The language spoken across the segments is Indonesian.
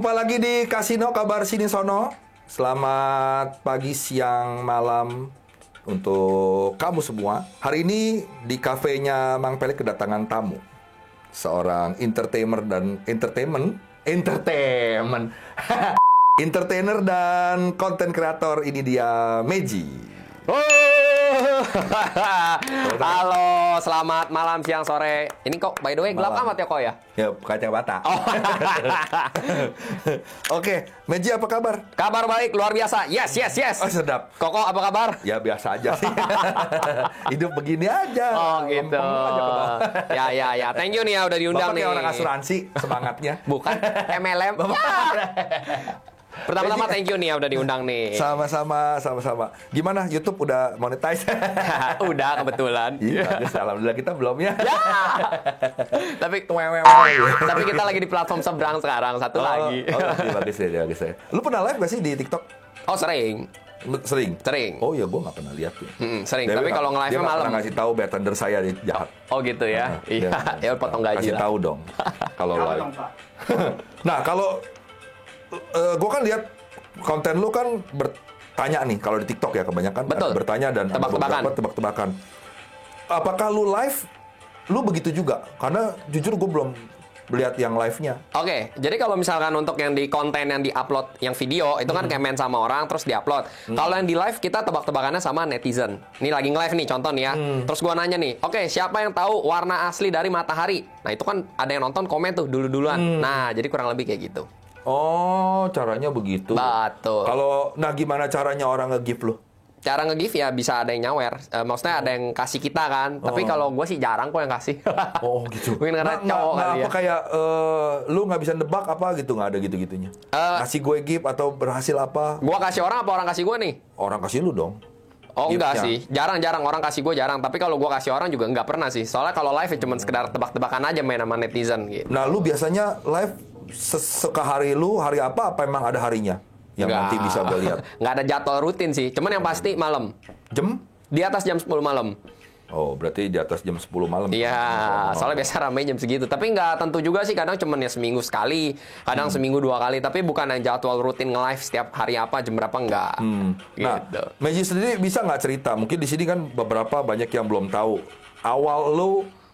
Jumpa lagi di Kasino Kabar Sini Sono. Selamat pagi, siang, malam untuk kamu semua. Hari ini di kafenya Mang Pele kedatangan tamu. Seorang entertainer dan konten kreator. Ini dia Meji. Halo, selamat malam, siang, sore. Ini kok by the way gelap amat ya kok ya? Ya, kacamata. Oh. Oke, Meji apa kabar? Kabar baik, luar biasa. Yes. Oh, sedap. Koko apa kabar? Ya biasa aja sih. Hidup begini aja. Oh gitu. Lempeng aja ke bawah. Ya. Thank you nih ya udah diundang Bapak nih. kayak orang asuransi semangatnya. Bukan MLM. Pertama-tama thank you nih ya udah diundang nih. Sama-sama. Gimana YouTube udah monetize? Udah kebetulan. Iya, bagus. Alhamdulillah kita belum ya. Tapi kita lagi di platform seberang sekarang, satu lagi. Bagus ya. Lu pernah live gak sih di TikTok? Oh, sering. Sering. Oh ya, gue nggak pernah lihat ya. Sering. Tapi kalau nge-live dia malam. Dia ngasih tahu bartender saya jahat. Oh gitu ya. Iya. Ya potong gaji kasih lah. tahu dong kalau live. Nah kalau gue kan lihat konten lu kan bertanya nih kalau di TikTok ya kebanyakan. Betul. Bertanya dan tebak-tebakan. Apakah lu live? Lu begitu juga? Karena jujur gue belum lihat yang live-nya. Oke, jadi kalau misalkan untuk yang di konten yang di-upload, yang video, itu kan kayak main sama orang, terus di-upload. Kalau yang di live, kita tebak-tebakannya sama netizen. Ini lagi nge-live nih, contoh nih ya. Terus gua nanya nih, oke, siapa yang tahu warna asli dari matahari? Nah, itu kan ada yang nonton komen tuh dulu-duluan. Nah, jadi kurang lebih kayak gitu. Oh, caranya begitu. Betul. Nah gimana caranya orang nge-give lu? Cara nge-give ya bisa ada yang nyawer. Maksudnya ada yang kasih kita kan. Tapi kalau gue sih jarang kok yang kasih. Oh gitu. Mungkin karena cowok kali ya. Apa kayak lu nggak bisa nebak apa gitu, nggak ada gitu-gitunya? Kasih gue give atau berhasil apa? Gue kasih orang apa orang kasih gue nih? Orang kasih lu dong. Oh enggak sih, jarang orang kasih gue jarang. Tapi kalau gue kasih orang juga nggak pernah sih. Soalnya kalau live ya cuma sekedar tebak-tebakan aja main sama netizen gitu. Nah lu biasanya live sekehari lu hari apa emang ada harinya? Yang nanti bisa gue lihat. Nggak ada jadwal rutin sih. Cuman yang pasti malam. Jam? Di atas jam 10 malam. Oh, berarti di atas jam 10 malam. Iya, soalnya biasa ramai jam segitu. Tapi nggak tentu juga sih, kadang cuman ya seminggu sekali, kadang seminggu 2 kali. Tapi bukan yang jadwal rutin nge-live setiap hari apa, jam berapa, nggak. Gitu. Nah, Meji sendiri bisa nggak cerita? Mungkin di sini kan beberapa banyak yang belum tahu. Awal lu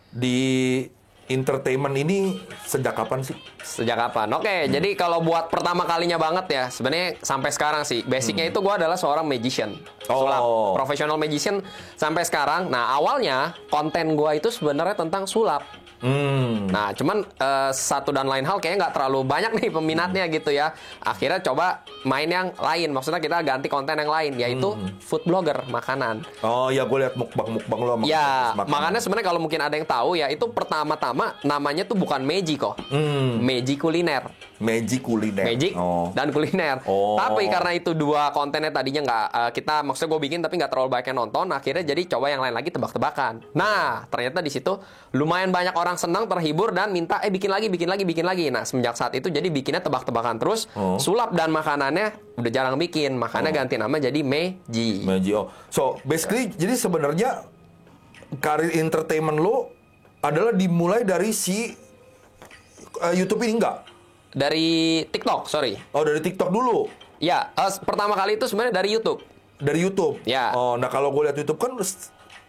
di entertainment ini sejak kapan sih? Sejak kapan? Oke, jadi kalau buat pertama kalinya banget ya, sebenarnya sampai sekarang sih. Basicnya itu gue adalah seorang magician. Sulap. Professional magician sampai sekarang. Nah, awalnya konten gue itu sebenarnya tentang sulap. Nah, cuman satu dan lain hal kayaknya nggak terlalu banyak nih peminatnya gitu ya. Akhirnya coba main yang lain. Maksudnya kita ganti konten yang lain, yaitu food blogger, makanan. Oh ya, gue lihat mukbang lo. Ya, makanya sebenarnya kalau mungkin ada yang tahu ya, itu pertama-tama namanya tuh bukan Meji kok. Meji kuliner. Magic dan kuliner. Tapi karena itu dua kontennya tadinya nggak kita, maksudnya gue bikin tapi nggak terlalu banyak yang nonton. Akhirnya jadi coba yang lain lagi, tebak-tebakan. Nah, ternyata di situ lumayan banyak orang senang, terhibur dan minta bikin lagi. Nah, semenjak saat itu jadi bikinnya tebak-tebakan terus. Sulap dan makanannya udah jarang bikin, makanya ganti nama jadi Meji. So basically jadi sebenarnya karir entertainment lo adalah dimulai dari si YouTube ini enggak? Dari TikTok, sorry. Oh, dari TikTok dulu? Ya, pertama kali itu sebenarnya dari YouTube. Dari YouTube? Ya. Oh, nah kalau gue lihat YouTube kan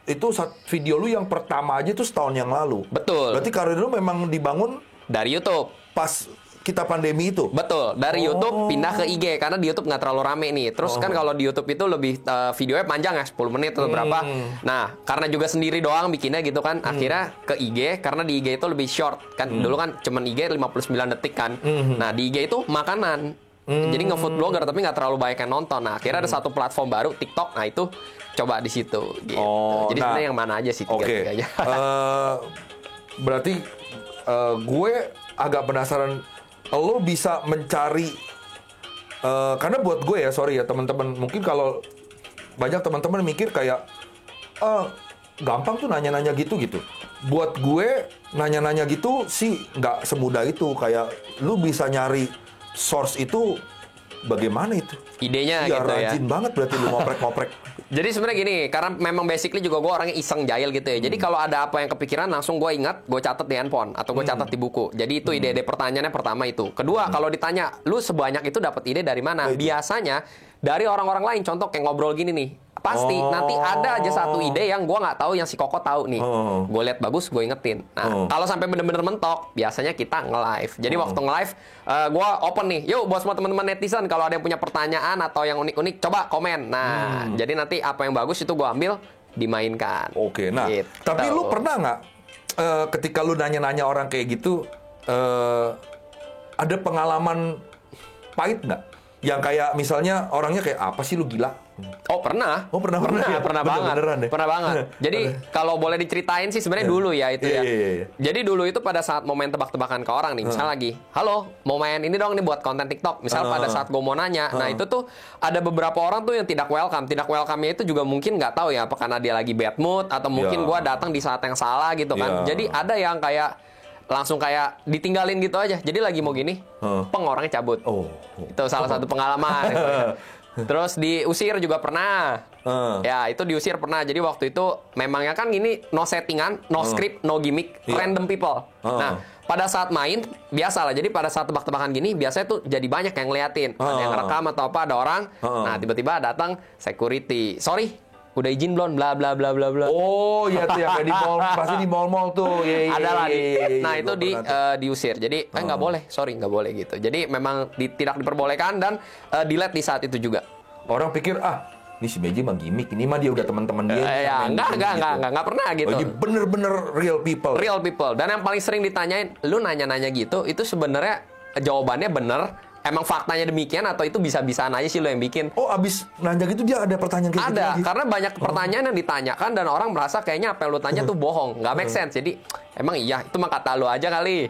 itu video lu yang pertama aja itu setahun yang lalu. Betul. Berarti karir lu memang dibangun dari YouTube. Pas kita pandemi itu? Betul. Dari YouTube pindah ke IG. Karena di YouTube nggak terlalu rame nih. Terus kan kalau di YouTube itu lebih videonya panjang ya, 10 menit atau berapa. Nah, karena juga sendiri doang bikinnya gitu kan. Akhirnya ke IG. Karena di IG itu lebih short. Kan dulu kan cuman IG 59 detik kan. Nah, di IG itu makanan. Jadi nge-food blogger tapi nggak terlalu banyak yang nonton. Nah, akhirnya ada satu platform baru, TikTok. Nah, itu coba di situ gitu. Jadi sebenarnya yang mana aja sih tiga-tiganya. Berarti gue agak penasaran, lo bisa mencari karena buat gue ya, sorry ya teman-teman, mungkin kalau banyak teman-teman mikir kayak gampang tuh nanya-nanya gitu. Buat gue nanya-nanya gitu sih nggak semudah itu. Kayak lu bisa nyari source itu bagaimana itu? Idenya Iya, gitu ya. rajin banget berarti lu ngoprek-ngoprek. Jadi sebenarnya gini, karena memang basically juga gue orangnya iseng jahil gitu ya. Jadi kalau ada apa yang kepikiran langsung gue ingat, gue catat di handphone atau gue catat di buku. Jadi itu ide-ide pertanyaannya pertama itu. Kedua, kalau ditanya, lu sebanyak itu dapat ide dari mana? Biasanya dari orang-orang lain. Contoh kayak ngobrol gini nih. Pasti nanti ada aja satu ide yang gue nggak tahu, yang si Koko tahu nih. Gue lihat bagus, gue ingetin. Nah, kalau sampai bener-bener mentok, biasanya kita nge-live. Jadi waktu nge-live, gue open nih. Yuk buat semua teman-teman netizen, kalau ada yang punya pertanyaan atau yang unik-unik, coba komen. Nah, jadi nanti apa yang bagus itu gue ambil, dimainkan. Oke, nah, Gitu. tapi lu pernah nggak ketika lu nanya-nanya orang kayak gitu, ada pengalaman pahit nggak? Yang kayak misalnya orangnya kayak apa sih lu gila? Oh pernah. Oh pernah ya? Pernah banget. Beneran deh. Pernah banget. Jadi kalau boleh diceritain sih sebenarnya dulu ya itu ya. Iya. Jadi dulu itu pada saat mau main tebak-tebakan ke orang nih, misal lagi, halo mau main ini dong nih buat konten TikTok. Misal pada saat gue mau nanya, nah itu tuh ada beberapa orang tuh yang tidak welcome. Tidak welcome-nya itu juga mungkin nggak tahu ya, apa karena dia lagi bad mood atau mungkin gue datang di saat yang salah gitu kan. Jadi ada yang kayak langsung kayak ditinggalin gitu aja. Jadi lagi mau gini, peng orangnya cabut. Itu salah satu pengalaman. Itu ya. Terus diusir juga pernah. Ya itu diusir pernah. Jadi waktu itu memangnya kan gini, no settingan, no script, no gimmick, random people. Nah pada saat main biasa lah. Jadi pada saat tebak-tebakan gini biasanya tuh jadi banyak yang ngeliatin. Ada yang rekam atau apa, ada orang. Nah tiba-tiba datang security. Sorry, udah izin belum? Bla bla bla bla bla. Oh iya tuh yang kayak di mall, pasti di mall-mall tuh. Ada lah. Nah itu diusir. Jadi nggak boleh, sorry nggak boleh gitu. Jadi memang tidak diperbolehkan dan delete di saat itu juga. Orang pikir ini si Meji mah gimmick, ini mah dia udah teman-teman dia. Enggak pernah gitu. Oh, ini bener-bener real people. Real people. Dan yang paling sering ditanyain, lu nanya-nanya gitu, itu sebenarnya jawabannya bener. Emang faktanya demikian atau itu bisa-bisaan aja sih lo yang bikin? Oh, abis nanya gitu dia ada pertanyaan kayak gitu Ada, lagi? karena banyak pertanyaan yang ditanyakan dan orang merasa kayaknya apa yang lu tanya tuh bohong, nggak make sense. Jadi emang iya, itu mah kata lu aja kali.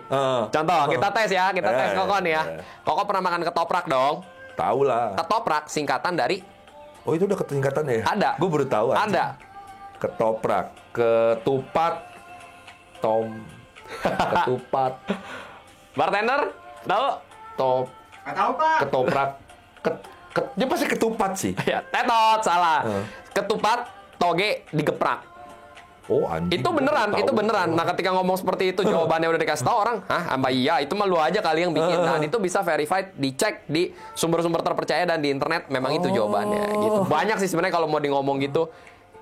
Contoh, kita tes ya, kita tes Koko nih ya. Koko pernah makan ketoprak dong? Tahu lah. Ketoprak singkatan dari? Oh itu udah ketingkatan ya? Ada. Gue baru tahu. Ada. Ketoprak, ketupat, ketupat. Bartender, tahu? Nggak tahu, Pak. Ketoprak, dia pasti ketupat sih. Ya, tetot, salah. Ketupat, toge, digeprak. Oh anjing. Itu beneran, itu beneran. Nah ketika ngomong seperti itu jawabannya udah dikasih tahu orang, apa iya? Itu mah lu aja kali yang bikin. Dan itu bisa verified, dicek di sumber-sumber terpercaya dan di internet memang itu jawabannya. Gitu. Banyak sih sebenarnya kalau mau di ngomong gitu.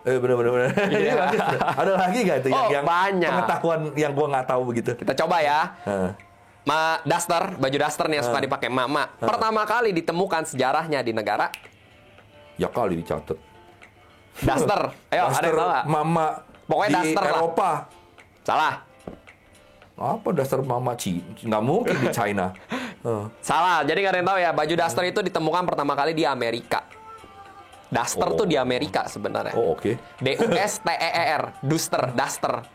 Bener-bener. Iya. Ada lagi gak itu yang banyak. pengetahuan yang gua nggak tahu begitu? Kita coba ya. Daster, baju daster nih yang suka dipakai mama. Pertama kali ditemukan sejarahnya di negara. Ya kali dicatat. Daster. Ayo, ada yang tahu nggak? Mama. Pokoknya di daster lah. Eropa. Salah. Apa daster mama nggak mungkin di China. Salah. Jadi nggak ada yang tahu ya. Baju daster itu ditemukan pertama kali di Amerika. Daster tuh di Amerika sebenarnya. Oh oke. Duster, duster.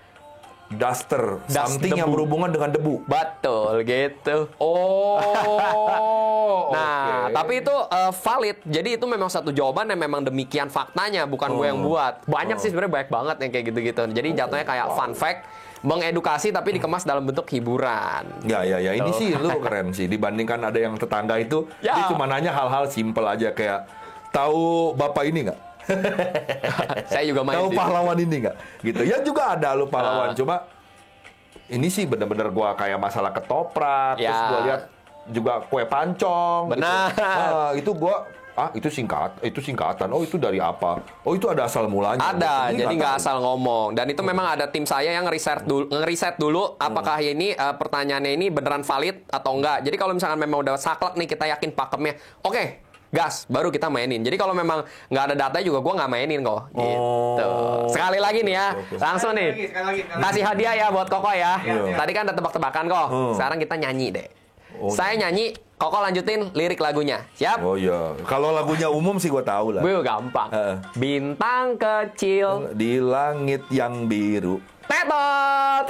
Duster, something yang berhubungan dengan debu. Betul, gitu. Nah, tapi itu valid. Jadi itu memang satu jawaban yang memang demikian faktanya, bukan gue yang buat. Banyak sih sebenarnya banyak banget yang kayak gitu-gitu. Jadi jatuhnya kayak fun fact, mengedukasi tapi dikemas dalam bentuk hiburan. Ya. Ini sih lu keren sih. Dibandingkan ada yang tetangga itu, Ya. dia cuma nanya hal-hal simpel aja kayak tahu bapak ini nggak? Saya juga main Tahu situ. pahlawan ini nggak? Gitu. Ya juga ada lu pahlawan. Cuma ini sih bener-bener gua kayak masalah ketoprak. Ya. Terus gua lihat juga kue pancong. Benar. Gitu. Itu gua itu singkatan. Oh itu dari apa? Oh itu ada asal mulanya. Ada, Ini jadi nggak tahu. asal ngomong. Dan itu memang ada tim saya yang ngeriset dulu apakah ini pertanyaannya ini beneran valid atau enggak. Jadi kalau misalkan memang udah saklek nih, kita yakin pakemnya, oke, gas, baru kita mainin. Jadi kalau memang nggak ada data juga gue nggak mainin kok. Gitu. Sekali lagi nih ya, langsung nih. Sekali lagi. Kasih hadiah ya buat Koko ya. Iya. Tadi kan ada tebak-tebakan kok. Sekarang kita nyanyi deh. Saya nyanyi, Koko lanjutin lirik lagunya. Siap? Oh iya. Kalau lagunya umum sih gua tahu lah. Wih, gampang. Bintang kecil Di langit yang biru. tetot.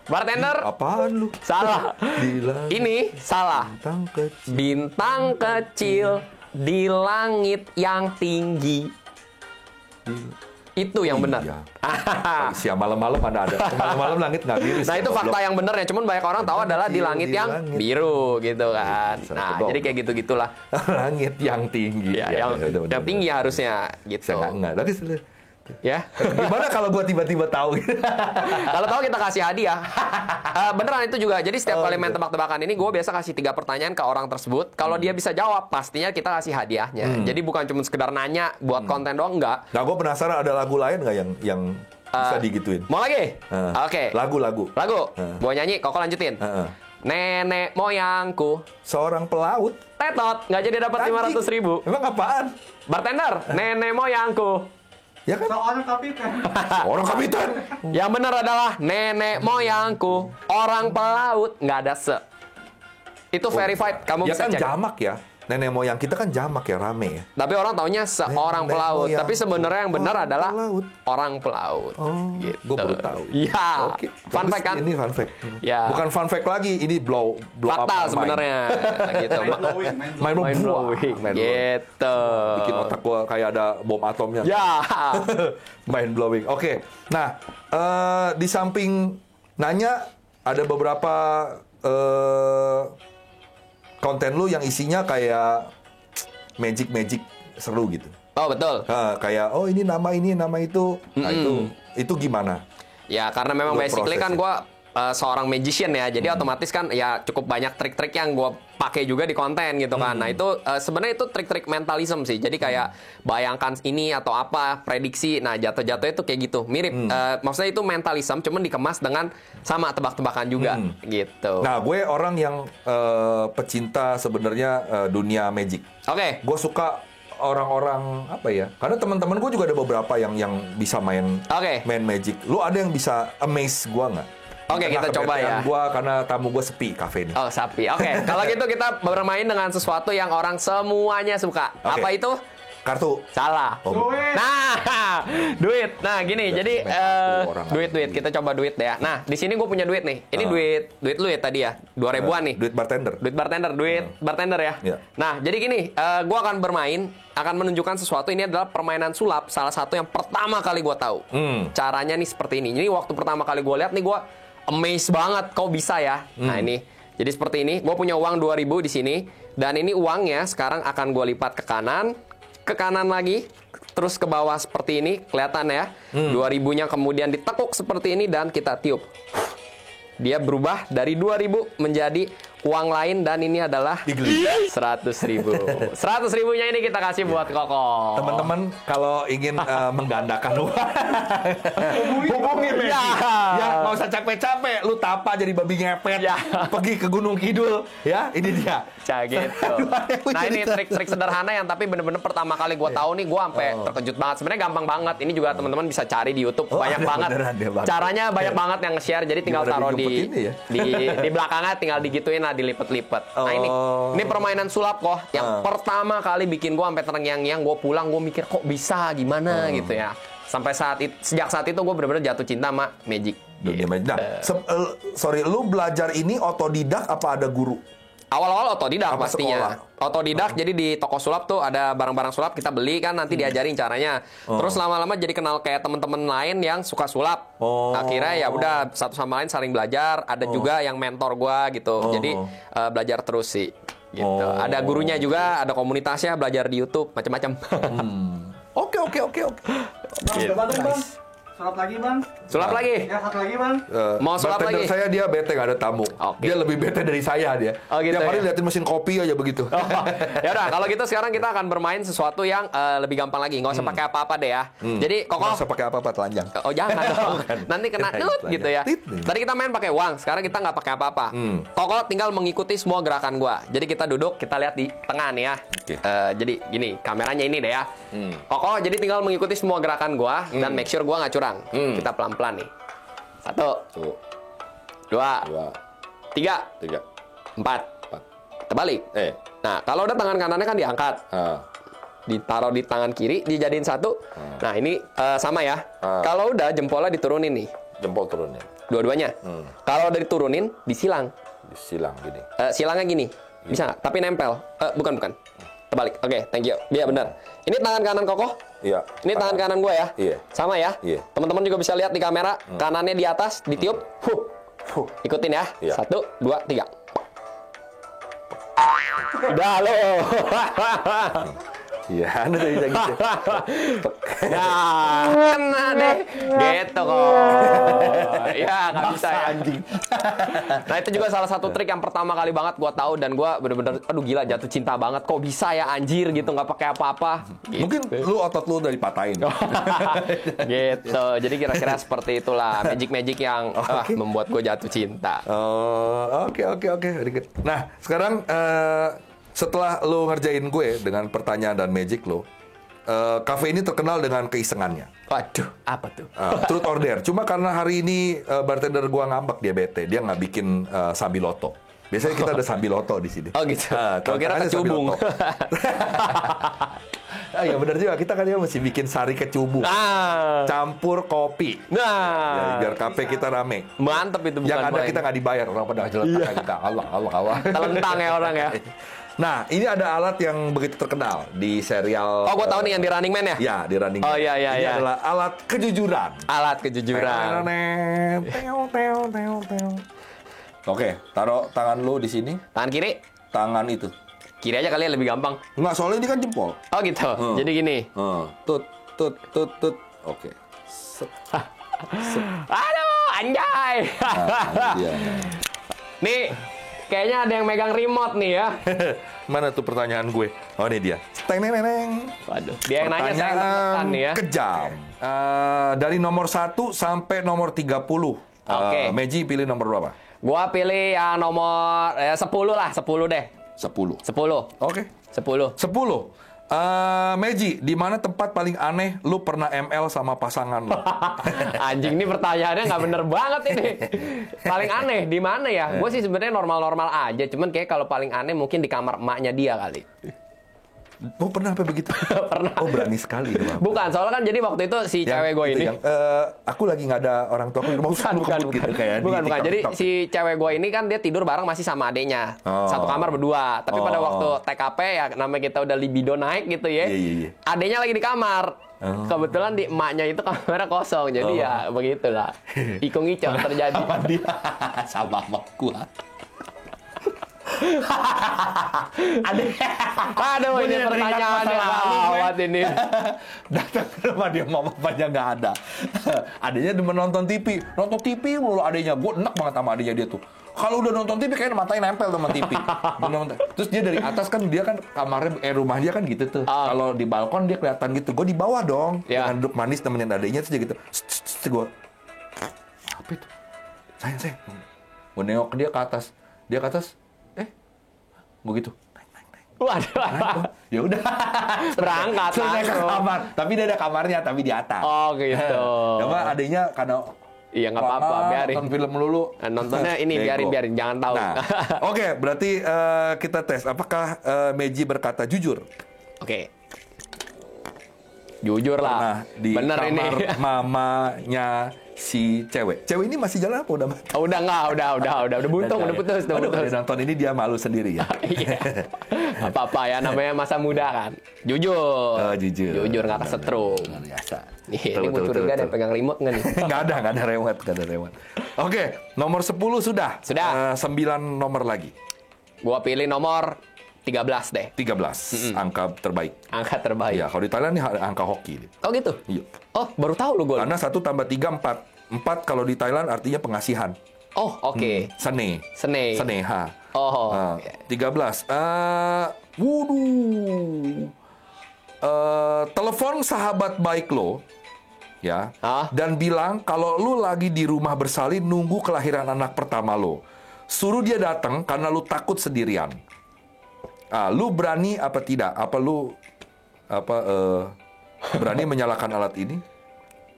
Bartender, Apaan lu? salah. Di langit Ini salah. bintang kecil. Bintang kecil di langit yang tinggi. Itu yang benar. Iya. Siang malam-malam ada. Malam-malam langit nggak biru. Nah itu fakta yang benar ya, cuman banyak orang tahu adalah di langit yang biru gitu kan. Nah jadi kayak gitu-gitulah. Langit yang tinggi. Ya, yang tinggi harusnya gitu. Saya nggak. Tapi Ya. gimana kalau gua tiba-tiba tahu? Kalau tahu kita kasih hadiah. Beneran itu juga. Jadi setiap kali main tebak-tebakan ini gue biasa kasih 3 pertanyaan ke orang tersebut. Kalau dia bisa jawab, pastinya kita kasih hadiahnya. Jadi bukan cuma sekedar nanya buat konten doang, enggak. Nah, gua penasaran ada lagu lain nggak yang bisa digituin? Mau lagi? Oke. Lagu. Gue nyanyi, Koko lanjutin. Nenek moyangku Seorang pelaut. tetot, nggak jadi dapat 500.000. Emang apaan? Bartender, nenek moyangku. Ya kan? Seorang kapitan. Orang kapitan. Yang benar adalah nenek moyangku orang pelaut, nggak ada se. Itu verified, kamu Ya bisa kan cek. jamak ya. Nenek moyang kita kan jamak ya, rame ya. Tapi orang taunya seorang Nenek pelaut. moyang Tapi sebenarnya yang benar orang adalah pelaut. orang pelaut. Gitu. Gue baru tahu. Iya. Oke. Fun Bagus, fact kan? Ini fun fact. Ya. Bukan fun fact lagi, ini blow up Fakta my mind. sebenarnya. Gitu. Mind Mind blowing. Gitu. Bikin otak gua kayak ada bom atomnya. Ya. Mind blowing. Oke. Nah, di samping nanya ada beberapa konten lu yang isinya kayak magic seru gitu. Oh betul. Kayak ini nama itu. Nah, itu gimana? Ya karena memang Lu basically kan prosesnya. gue seorang magician ya, jadi otomatis kan ya cukup banyak trik-trik yang gue pakai juga di konten gitu kan. Nah itu sebenarnya itu trik-trik mentalism sih. Jadi kayak bayangkan ini atau apa prediksi. Nah jatuh-jatuh itu kayak gitu, mirip. Maksudnya itu mentalism, cuman dikemas dengan sama tebak-tebakan juga gitu. Nah, gue orang yang pecinta sebenarnya dunia magic. Oke. Gue suka orang-orang apa ya? Karena teman-teman gue juga ada beberapa yang bisa main magic. Lu ada yang bisa amaze gue nggak? Oke, kita coba ya. Gue karena tamu gue sepi kafe ini. Oh sapi. Oke. Kalau gitu kita bermain dengan sesuatu yang orang semuanya suka. Oke. Apa itu? Kartu. Salah. Oh, Nah, duit. Nah, gini. Jadi orang duit. Kita coba duit deh ya. Nah, di sini gue punya duit nih. Ini duit lu ya tadi ya. 2.000-an nih. Duit bartender. Duit bartender ya. Iya. Nah, jadi gini, gue akan bermain, akan menunjukkan sesuatu. Ini adalah permainan sulap, salah satu yang pertama kali gue tahu. Caranya nih seperti ini. Ini waktu pertama kali gue lihat nih, gue amazed banget. Kok bisa ya? Nah, ini. Jadi seperti ini. Gue punya uang 2.000 di sini. Dan ini uangnya sekarang akan gue lipat ke kanan lagi, terus ke bawah seperti ini, kelihatan ya. 2.000-nya kemudian ditekuk seperti ini dan kita tiup. Dia berubah dari 2.000 menjadi uang lain dan ini adalah 100.000. 100.000-nya ini kita kasih buat Koko. Teman-teman kalau ingin menggandakan uang, hubungi Magic. Ya, nggak usah capek-capek. Lu tapa jadi babi ngepet, pergi ke Gunung Kidul, ya. Ini dia. Gitu. Nah ini trik-trik sederhana yang tapi bener-bener pertama kali gue tahu nih, gue sampai terkejut banget. Sebenarnya gampang banget. Ini juga teman-teman bisa cari di YouTube, banyak banget. Caranya banyak banget yang nge-share. Jadi tinggal taruh di belakangnya, tinggal digituin lah, dilipet-lipet. Nah ini permainan sulap kok. Yang pertama kali bikin gue sampai terngiang-ngiang. Gue pulang gue mikir kok bisa gimana gitu ya. Sampai sejak saat itu gue benar-benar jatuh cinta sama magic. Dunia magic. Nah, sorry, lu belajar ini otodidak apa ada guru? Awal-awal otodidak Apa pastinya. sekolah? Otodidak, jadi di toko sulap tuh ada barang-barang sulap kita beli kan, nanti diajarin caranya. Terus lama-lama jadi kenal kayak teman-teman lain yang suka sulap. Akhirnya ya udah satu sama lain saling belajar. Ada juga yang mentor gua gitu. Jadi belajar terus sih. Gitu. Ada gurunya juga, ada komunitasnya, belajar di YouTube, macam-macam. Oke. Gitu. Bang. Sulap lagi, Bang. Sulap lagi. Ya, satu lagi, Bang. Mau sulap bartender lagi? saya dia bete gak ada tamu. Oke. Dia lebih bete dari saya dia. Oh, gitu Tiap hari ya? liatin mesin kopi aja begitu. Ya udah, kalau gitu sekarang kita akan bermain sesuatu yang lebih gampang lagi. Nggak usah pakai apa-apa deh ya. Jadi Koko. Nggak usah pakai apa-apa, telanjang. Oh jangan dong. Nanti kena nut gitu ya. Tit. Tadi kita main pakai uang, sekarang kita nggak pakai apa-apa. Koko tinggal mengikuti semua gerakan gua. Jadi kita duduk, kita lihat di tengah nih ya. Oke. Jadi gini, kameranya ini deh ya. Koko jadi tinggal mengikuti semua gerakan gua dan make sure gua nggak curang. Kita pelan-pelan nih. 1, 2, 3, 4. Kita balik. Nah, kalau udah tangan kanannya kan diangkat. Ditaruh di tangan kiri, dijadiin satu. Nah, ini sama ya. Kalau udah jempolnya diturunin nih. Jempol turunnya. Dua-duanya. Kalau udah diturunin, disilang. Disilang gini. Silangnya gini. Bisa nggak? Tapi nempel. Bukan. Terbalik. Oke, thank you. Iya benar. Ini tangan kanan Kokoh. Iya. Ini tangan kanan gue ya. Iya. Sama ya. Iya. Teman-teman juga bisa lihat di kamera. Kanannya di atas, ditiup. Ikutin ya. Iya. 1, 2, 3. Udah lo. Iya, Anda tadi gitu. Ya, kena deh. Gitu kok. Ya, nggak bisa ya. Anjing. Nah, itu juga salah satu trik yang pertama kali banget gua tahu dan gua bener-bener aduh gila jatuh cinta banget. Kok bisa ya anjir gitu nggak pakai apa-apa. Gitu. Mungkin lu otot lu udah dipatahin. Gitu. Jadi kira-kira seperti itulah magic yang membuat gue jatuh cinta. Oh, oke. Nah, sekarang setelah lo ngerjain gue dengan pertanyaan dan magic lo, cafe ini terkenal dengan keisengannya. Waduh, apa tuh? Truth or dare. Cuma karena hari ini bartender gua ngambek, dia bete, dia nggak bikin sambiloto. Biasanya kita ada sambiloto di sini. Oh gitu. Gue kira tantangannya kecubung. sambiloto. Ya benar juga, kita kan ya mesti bikin sari kecubung. Campur kopi. Ya, Nah, biar kafe kita rame. mantep itu bukan Yang ada main. kita nggak dibayar, orang pada jelek kita. Allah. Telentang ya orang ya. Nah, ini ada alat yang begitu terkenal di serial. Oh, gue tahu nih yang di Running Man ya? Ya, di Running Man. Oh, iya. Ini adalah alat kejujuran. Alat kejujuran. Oke, taruh tangan lu di sini, Tangan kiri? tangan itu. Kiri aja kali ya lebih gampang. Enggak, soalnya ini kan jempol. Oh gitu. Jadi gini. Tut. Oke. Set. Aduh, anjay. Iya. Nih, kayaknya ada yang megang remote nih ya. Mana tuh pertanyaan gue? Oh, ini dia. Teng. Waduh, dia yang nanya saya yang tekan nih ya. Kejam. Dari nomor 1 sampai nomor 30. Oke. Meji pilih nomor berapa? Gua pilih yang nomor 10 lah, 10 deh. 10. 10. Oke. 10. 10. Meji, di mana tempat paling aneh lu pernah ML sama pasangan lu? Anjing, ini pertanyaannya nggak bener banget ini. Paling aneh di mana ya? Gue sih sebenarnya normal-normal aja. Cuman kayak kalau paling aneh mungkin di kamar emaknya dia kali. Oh, pernah apa begitu? Pernah. Oh, berani sekali. Bukan, soalnya kan jadi waktu itu si cewek gue ini. Aku lagi nggak ada orang tua aku di rumah. Bukan. Jadi si cewek gue ini kan dia tidur bareng masih sama adeknya. Oh. Satu kamar berdua. Tapi pada waktu TKP ya namanya kita udah libido naik gitu ya. Iya. Adeknya lagi di kamar. Kebetulan di emaknya itu kamarnya kosong. Jadi ya begitulah. Ikung icong terjadi. Sama gua. Aduh, ini pertanyaannya gawat ini. Datang ke rumah dia, mama papanya nggak ada. Adanya demen nonton TV mulu adanya. Gue enak banget sama adanya dia tuh. Kalau udah nonton TV kayaknya matanya nempel sama TV. Terus dia dari atas kan dia kan kamarnya rumah dia kan gitu tuh. Kalau di balkon dia kelihatan gitu. Gue di bawah dong. Dengan duduk manis temenin adanya terus dia gitu. Gue apa itu? Sayang. Gue nengok ke dia ke atas. Dia ke atas. Gue gitu. Waduh. Ya udah. Berangkat Naik ke langsung. kamar. Tapi dia ada kamarnya, tapi di atas. Oh gitu. Coba adanya karena Iya nggak apa-apa, biarin. nonton film dulu. Nontonnya ini Bego. biarin, jangan tahu. Nah, oke, berarti kita tes. Apakah Meji berkata jujur? Oke. Jujur lah. Nah, di Bener kamar ini. mamanya si cewek. Cewek ini masih jalan apa udah mati? Oh, udah buntung, udah putus, Aduh, dia nonton ini dia malu sendiri ya. Iya. Apa-apa ya, namanya masa muda kan. Jujur. Oh, jujur. Jujur nggak kesetrum. Luar biasa. Nih, ini gue curiga deh pegang remote nggak nih? nggak ada rewet. Oke, nomor 10 sudah. Sudah. 9 nomor lagi. Gua pilih nomor 13 deh. 13, angka terbaik. Angka terbaik. Iya, kalau di Thailand ini angka hoki. Oh gitu? Iya. Oh, baru tahu lu gue. Karena 1 tambah 3, 4. 4 kalau di Thailand artinya pengasihan. Oh, oke. Sene. Sene. Seneha. Oh. 13. Telepon sahabat baik lo, ya, dan bilang kalau lu lagi di rumah bersalin nunggu kelahiran anak pertama lo. Suruh dia datang karena lu takut sendirian. Lu berani apa tidak? Apa lu berani menyalakan alat ini?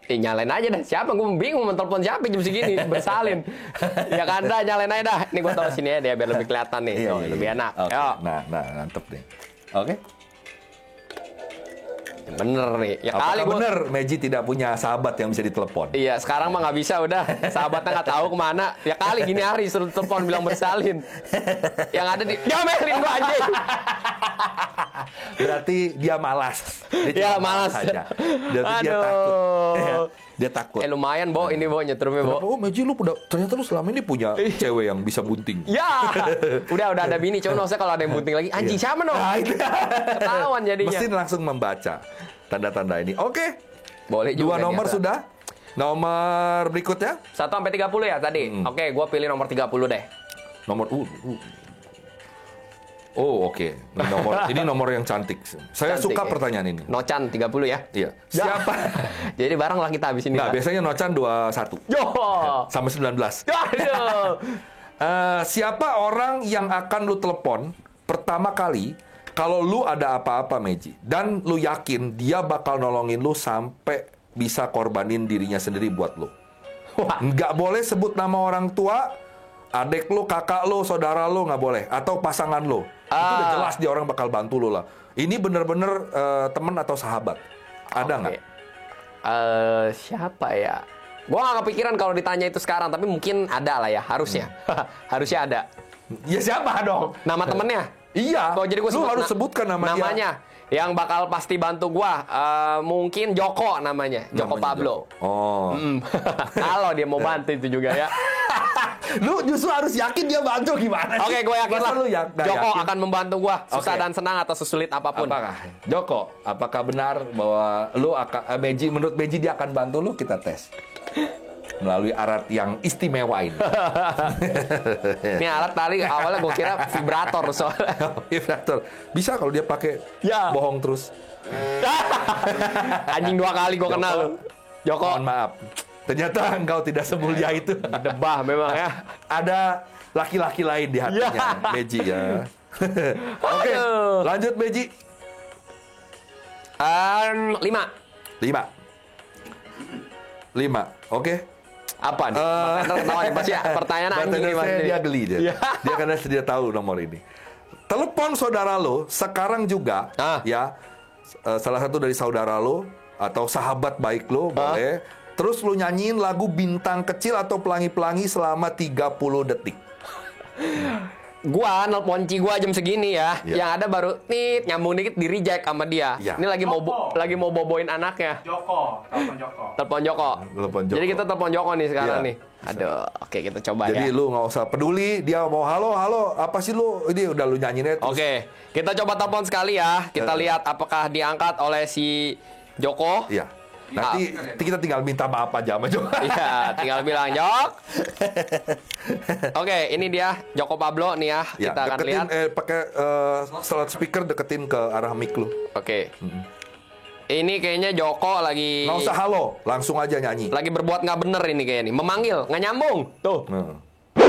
Nyalain aja dah. Siapa? Gue bingung mau telepon siapa jam segini bersalin. Ya kan dah, nyalain aja dah. Ini gue taruh sini ya biar lebih kelihatan nih. Lebih enak. Okay. Yo. Nah, mantep deh. Oke. Bener nih. Ya kali Apakah gua. bener Meji tidak punya sahabat yang bisa ditelepon? Iya, sekarang mah nggak bisa udah. Sahabatnya nggak tahu kemana. Ya kali gini hari suruh telepon bilang bersalin. Yang ada dia melin gua anjing. Berarti dia malas. Ya, cuma malas. saja. Berarti dia Aduh. takut. Ya, dia takut. Lumayan, Bo, ini Bo nyetrumnya, Bo. Oh, Meji ternyata lu selama ini punya cewek yang bisa bunting. Ya, udah ada bini. Cuma maksudnya kalau ada yang bunting lagi, anjing siapa no? Nah, itu. Ketahuan jadinya. Mesin langsung membaca tanda-tanda ini. Oke. Boleh juga. 2 nomor ternyata. sudah. Nomor berikutnya 1 sampai 30 ya tadi. Oke, gua pilih nomor 30 deh. nomor Oh, oke. Ini nomor yang cantik. Saya Cantik, suka ya. pertanyaan ini. Nocan 30 ya. Iya. Siapa? Jadi barang lah kita habis ini. Nah, Pak. biasanya Nocan 21 Yo. sama 19. Aduh. Siapa orang yang akan lu telepon pertama kali kalau lu ada apa-apa, Meji? Dan lu yakin dia bakal nolongin lu sampai bisa korbanin dirinya sendiri buat lu. Wah. Nggak boleh sebut nama orang tua, adik lu, kakak lu, saudara lu, nggak boleh. Atau pasangan lu. Itu udah jelas dia orang bakal bantu lu lah. Ini bener-bener temen atau sahabat. Ada nggak? Oke. Siapa ya? Gua nggak kepikiran kalau ditanya itu sekarang, tapi mungkin ada lah ya, harusnya. Harusnya ada. Ya siapa dong? Nama temennya? Iya. Oh, jadi gua lu sebut harus sebutkan namanya. Yang bakal pasti bantu gua mungkin Joko namanya, Joko Namanya Pablo. Joko. Oh. Kalau dia mau bantu itu juga ya. Lu justru harus yakin dia bantu gimana sih? Oke, gue yakin Masa lah. lu nggak Joko yakin? akan membantu gua, susah Oke. dan senang atau sesulit apapun. Apakah benar bahwa lu akan menurut Meji dia akan bantu lu? Kita tes melalui alat yang istimewa ini. Ini alat tali awalnya gue kira vibrator soalnya. Vibrator. Bisa kalau dia pakai Ya. bohong terus. Anjing 2 kali gue kenal lu. Joko. Mohon maaf. Ternyata engkau tidak semulia itu. Debah memang ya. Ada laki-laki lain di hatinya, Ya. Meji ya. Oke, Aduh. lanjut Meji. 5. 5. Oke. Apa nih? Ntar ketawa nih pasti ya. Pertanyaan anjing nih pasti. Dia geli dia. Ya. Dia karena dia tahu nomor ini. Telepon saudara lo sekarang juga ya. Salah satu dari saudara lo atau sahabat baik lo boleh. Terus lu nyanyiin lagu Bintang Kecil atau Pelangi-Pelangi selama 30 detik. Gua nelpon Ci gua jam segini ya. Ya. Yang ada baru nih nyambung dikit di reject sama dia. Ya. Ini lagi mau boboin anaknya. Joko, telepon Joko. Telepon Joko. Telepon Joko. Jadi kita telepon Joko nih sekarang Iya. nih. Aduh, oke kita coba Jadi ya. lu nggak usah peduli dia mau halo, apa sih lu? Ini udah lu nyanyiinnya terus. Oke, kita coba telepon sekali ya. Kita lihat apakah diangkat oleh si Joko. Iya. Nanti kita tinggal minta maaf aja sama Joko. Iya, tinggal bilang Jok. Oke, ini dia Joko Pablo nih ya. Ya, Kita akan deketin lihat. pakai slot speaker deketin ke arah mic lu. Oke. Ini kayaknya Joko lagi Nggak usah halo, langsung aja nyanyi. lagi berbuat nggak bener ini kayaknya nih. Memanggil, nggak nyambung. Tuh. Nah,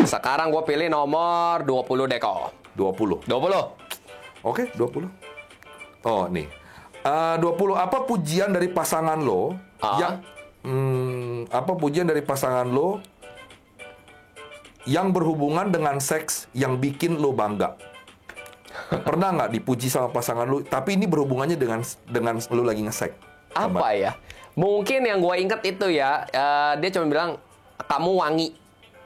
Sekarang gue pilih nomor 20 deh kok. 20. 20. Oke, 20. Oh, nih. 20 apa pujian dari pasangan lo yang apa pujian dari pasangan lo yang berhubungan dengan seks yang bikin lo bangga? Pernah nggak dipuji sama pasangan lo tapi ini berhubungannya dengan lo lagi ngesek? Apa ya? Mungkin yang gue inget itu ya, dia cuma bilang kamu wangi,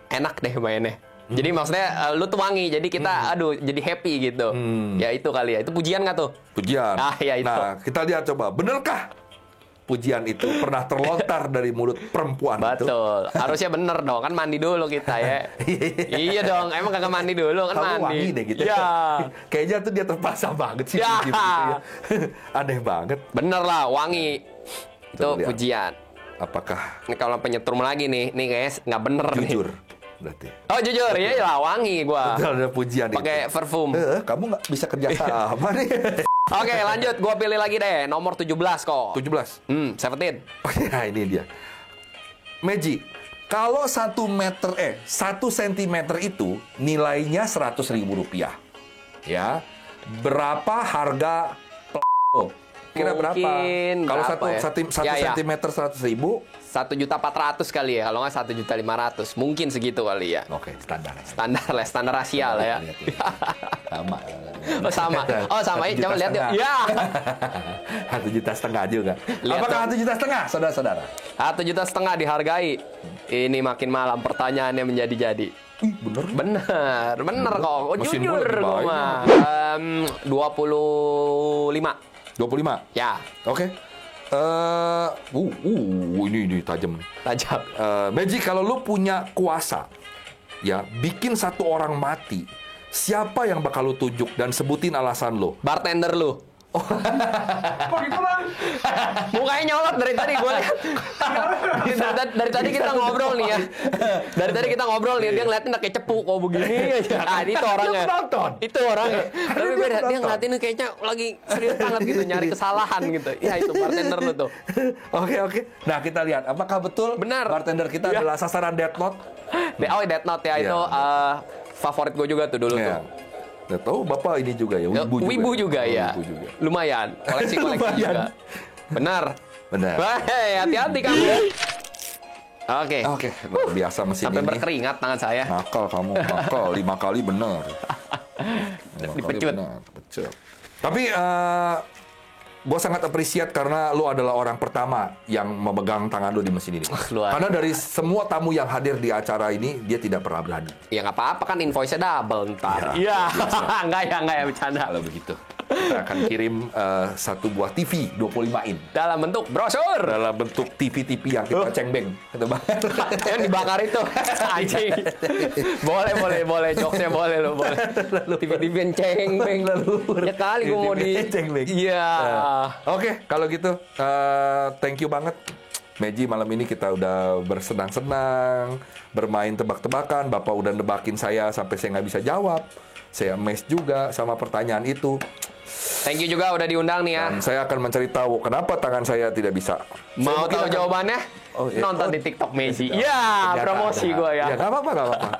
enak deh mainnya. Jadi maksudnya lu tuh wangi, jadi kita aduh jadi happy gitu. Ya itu kali ya. Itu pujian nggak tuh? Pujian. Ah, ya itu. Nah, kita lihat coba. Benerkah pujian itu pernah terlontar dari mulut perempuan itu? Betul. Harusnya bener dong, kan mandi dulu kita ya. Iya dong, emang kagak mandi dulu kan Kamu mandi. wangi deh gitu. Ya. Kayaknya tuh dia terpaksa banget sih. Ya. puji begitu ya. Aneh banget. Bener lah, wangi. Itu Coba lihat. pujian. Apakah Ini kalau penyetrum lagi nih kayaknya nggak bener jujur? nih. Berarti. Oh jujur, ya lah wangi gua. Betul ada pujian Pakai itu. parfum. Kamu nggak bisa kerja sama nih. Oke, lanjut. Gua pilih lagi deh, nomor 17 kok. 17. 17. Oh ya, ini dia. Meji, kalau 1 meter 1 sentimeter itu nilainya Rp100.000. Ya. Berapa harga Kira berapa? Mungkin Kalau berapa ya? satu Ya, ya. sentimeter 100.000. 1.400.000 kali ya, kalau nggak 1.500.000, mungkin segitu kali ya. Oke, standar. Standar Asia lah ya. Lihat, sama. Oh sama, coba lihat yuk. Ya. 1,5 juta juga. Lihat Apakah dong. 1,5 juta, saudara-saudara? 1,5 juta dihargai. Ini makin malam pertanyaannya menjadi-jadi. Bener kok. Oh, Mesin jujur gua lebih gua banyak. mah. 25. 25. Ya, Oke. Ini tajam. tajam. Magic, kalau lu punya kuasa, ya, bikin satu orang mati, siapa yang bakal lu tunjuk dan sebutin alasan lu? Bartender lu. Kok gitu bang? Mukanya nyolot dari tadi gue lihat. Dari tadi kita ngobrol nih ya. Dari tadi kita ngobrol nih, dia ngeliatin kayak cepu kok begini aja. Ah, itu orangnya. Itu orangnya. Tapi gue dia ngeliatin kayaknya lagi serius banget gitu, nyari kesalahan gitu. Ya itu bartender lu tuh. Oke. Nah, kita lihat apakah betul Benar. bartender kita adalah sasaran Death Note? Oh, Death Note ya, itu favorit gue juga tuh dulu tuh. Nggak tahu Bapak ini juga ya, Wibu juga ya. Wibu juga. Lumayan, koleksi-koleksi Lumayan. juga. Benar. Benar. Hei, hati-hati kamu. Oke. Oke, luar biasa mesin Sampai ini. berkeringat tangan saya. Nakal kamu, nakal 5 kali benar. 5 kali Dipecut. benar, pecut. Tapi gue sangat appreciate karena lu adalah orang pertama yang memegang tangan lu di mesin ini. Luar. Karena dari semua tamu yang hadir di acara ini, dia tidak pernah berani. Ya nggak apa-apa kan, invoice-nya double ntar. Ya, Iya. Enggak ya bercanda. Kalau begitu, kita akan kirim satu buah TV 25 in. Dalam bentuk brosur. Dalam bentuk TV-TV yang kita cengbeng. Gitu, Bang. Yang dibakar itu. Anjing. Boleh. Jokesnya boleh lo, boleh. TV-TV yang ceng-beng. Ya kali gue mau di... Ceng-beng. Iya. Oke, kalau gitu, thank you banget. Meji, malam ini kita udah bersenang-senang, bermain tebak-tebakan. Bapak udah nebakin saya sampai saya nggak bisa jawab. Saya amazed juga sama pertanyaan itu. Thank you juga udah diundang nih ya. Dan saya akan mencari tahu kenapa tangan saya tidak bisa. Mau tahu jawabannya? Oh, iya. Nonton di TikTok Meji. Ya, promosi gue ya. Ya, nggak apa-apa.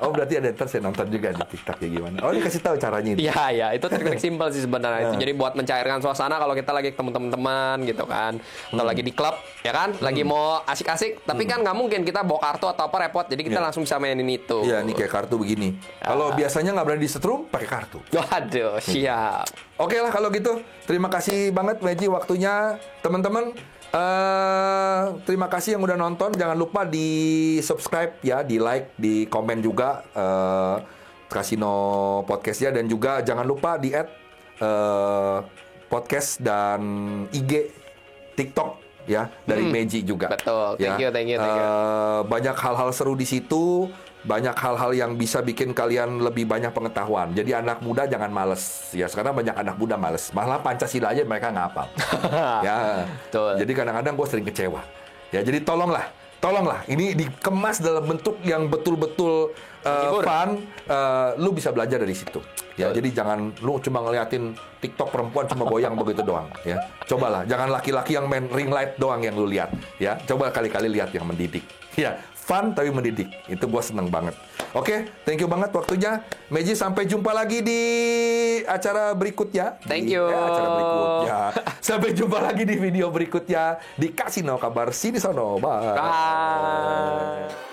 Oh, berarti ada ntar saya nonton juga di TikTok ya gimana. Oh, dikasih tahu caranya ini. Iya, itu trik simpel sih sebenarnya itu. Jadi buat mencairkan suasana kalau kita lagi ketemu teman-teman gitu kan, atau lagi di klub, ya kan, lagi mau asik-asik, tapi kan nggak mungkin kita bawa kartu atau apa repot. Jadi kita langsung bisa mainin itu. Iya, ini kayak kartu begini. Kalau biasanya nggak berani disetrum, pakai kartu. Waduh, siap. Oke lah kalau gitu. Terima kasih banget Meji waktunya, teman-teman. Terima kasih yang udah nonton. Jangan lupa di subscribe ya, di like, di komen juga Casino Podcastnya, dan juga jangan lupa di add podcast dan IG, TikTok ya dari Meji juga. Betul. Ya. Thank you. Banyak hal-hal seru di situ. Banyak hal-hal yang bisa bikin kalian lebih banyak pengetahuan. Jadi anak muda jangan males. Ya, sekarang banyak anak muda males. Malah Pancasila aja mereka nggak hafal. Ya. Betul. Jadi kadang-kadang gue sering kecewa. Ya, jadi tolonglah. Ini dikemas dalam bentuk yang betul-betul fun. Lu bisa belajar dari situ. Ya, jadi jangan lu cuma ngeliatin TikTok perempuan cuma goyang begitu doang. Ya, cobalah. Jangan laki-laki yang main ring light doang yang lu lihat. Ya, coba kali-kali lihat yang mendidik. Ya, fun tapi mendidik. Itu gue seneng banget. Oke, thank you banget waktunya. Meji, sampai jumpa lagi di acara berikutnya. Thank you. Acara berikutnya. Sampai jumpa lagi di video berikutnya di Casino Kabar Sini Sono. Bye. Bye.